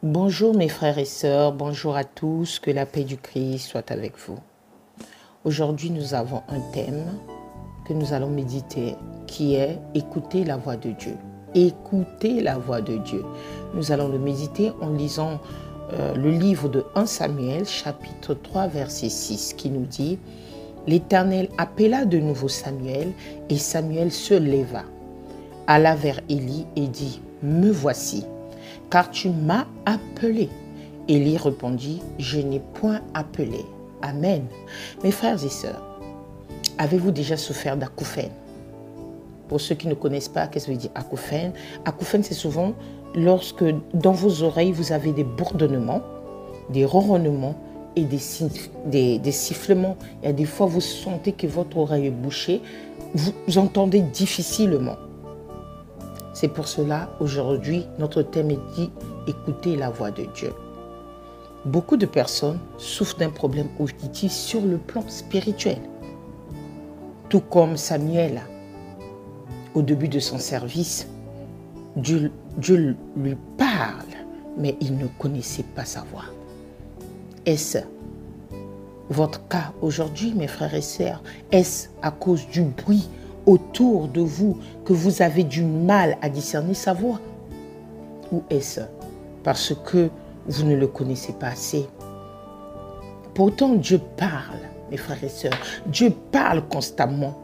Bonjour mes frères et sœurs, bonjour à tous, que la paix du Christ soit avec vous. Aujourd'hui, nous avons un thème que nous allons méditer qui est écouter la voix de Dieu. Écouter la voix de Dieu. Nous allons le méditer en lisant le livre de 1 Samuel, chapitre 3, verset 6, qui nous dit « L'Éternel appela de nouveau Samuel, et Samuel se leva, alla vers Élie et dit « Me voici ». Car tu m'as appelé. Élie répondit, je n'ai point appelé. Amen. Mes frères et sœurs, avez-vous déjà souffert d'acouphènes? Pour ceux qui ne connaissent pas, qu'est-ce que veut dire acouphène? Acouphène, c'est souvent lorsque dans vos oreilles, vous avez des bourdonnements, des ronronnements et des sifflements. Et des fois, vous sentez que votre oreille est bouchée, vous entendez difficilement. C'est pour cela, aujourd'hui, notre thème est dit « Écoutez la voix de Dieu ». Beaucoup de personnes souffrent d'un problème auditif sur le plan spirituel. Tout comme Samuel, au début de son service, Dieu lui parle, mais il ne connaissait pas sa voix. Est-ce votre cas aujourd'hui, mes frères et sœurs? Est-ce à cause du bruit autour de vous que vous avez du mal à discerner sa voix? Ou est-ce parce que vous ne le connaissez pas assez? Pourtant, Dieu parle, mes frères et sœurs. Dieu parle constamment.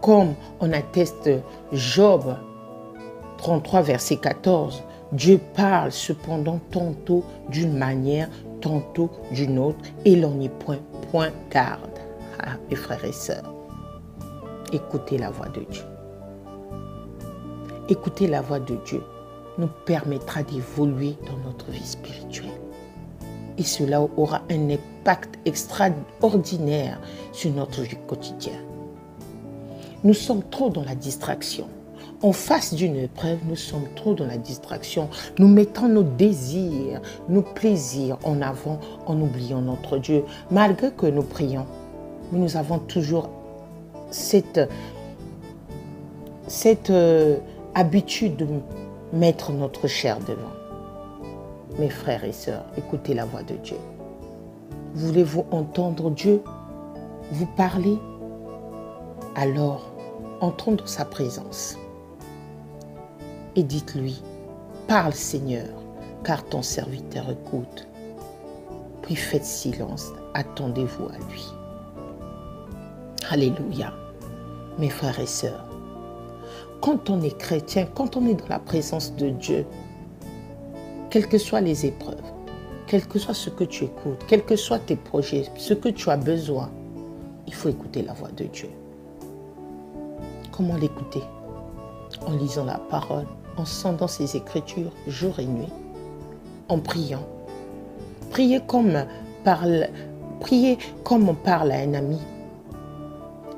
Comme on atteste Job 33, verset 14. Dieu parle cependant tantôt d'une manière, tantôt d'une autre, et l'on n'y point garde. Ah, mes frères et sœurs. Écoutez la voix de Dieu. Écouter la voix de Dieu nous permettra d'évoluer dans notre vie spirituelle. Et cela aura un impact extraordinaire sur notre vie quotidienne. Nous sommes trop dans la distraction. En face d'une épreuve, nous sommes trop dans la distraction. Nous mettons nos désirs, nos plaisirs en avant en oubliant notre Dieu. Malgré que nous prions, nous avons toujours cette habitude de mettre notre chair devant. Mes frères et sœurs, écoutez la voix de Dieu. Voulez-vous entendre Dieu vous parler? Alors, entrons dans sa présence et dites-lui, parle Seigneur, car ton serviteur écoute. Puis faites silence, attendez-vous à lui. Alléluia. Mes frères et sœurs, quand on est chrétien, quand on est dans la présence de Dieu, quelles que soient les épreuves, quel que soit ce que tu écoutes, quels que soient tes projets, ce que tu as besoin, il faut écouter la voix de Dieu. Comment l'écouter? En lisant la parole, en sondant ses écritures jour et nuit, en priant. Priez comme on parle à un ami.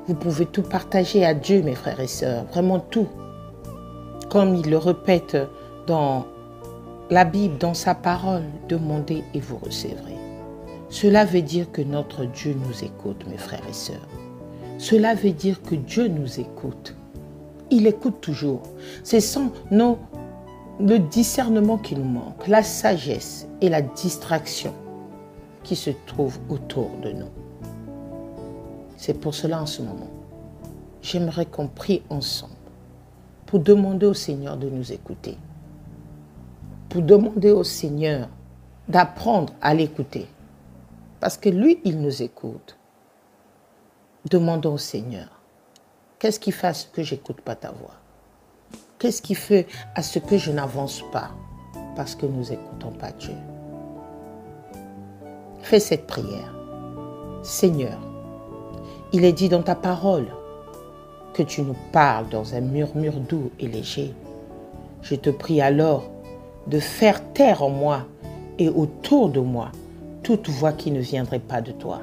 Vous pouvez tout partager à Dieu, mes frères et sœurs, vraiment tout. Comme il le répète dans la Bible, dans sa parole, demandez et vous recevrez. Cela veut dire que notre Dieu nous écoute, mes frères et sœurs. Cela veut dire que Dieu nous écoute. Il écoute toujours. C'est le discernement qui nous manque, la sagesse et la distraction qui se trouvent autour de nous. C'est pour cela en ce moment, j'aimerais qu'on prie ensemble pour demander au Seigneur de nous écouter, pour demander au Seigneur d'apprendre à l'écouter, parce que lui, il nous écoute. Demandons au Seigneur, qu'est-ce qui fait à ce que je n'écoute pas ta voix? Qu'est-ce qui fait à ce que je n'avance pas? Parce que nous n'écoutons pas Dieu. Fais cette prière. Seigneur, il est dit dans ta parole que tu nous parles dans un murmure doux et léger. Je te prie alors de faire taire en moi et autour de moi toute voix qui ne viendrait pas de toi.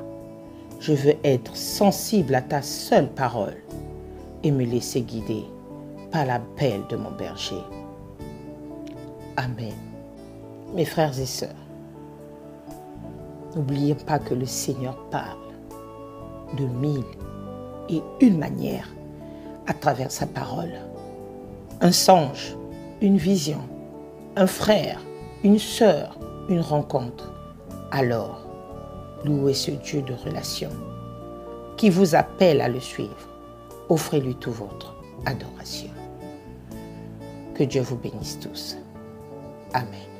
Je veux être sensible à ta seule parole et me laisser guider par l'appel de mon berger. Amen. Mes frères et sœurs, n'oubliez pas que le Seigneur parle de 1001 manières à travers sa parole. Un songe, une vision, un frère, une sœur, une rencontre, alors louez ce Dieu de relation qui vous appelle à le suivre. Offrez-lui toute votre adoration. Que Dieu vous bénisse tous. Amen.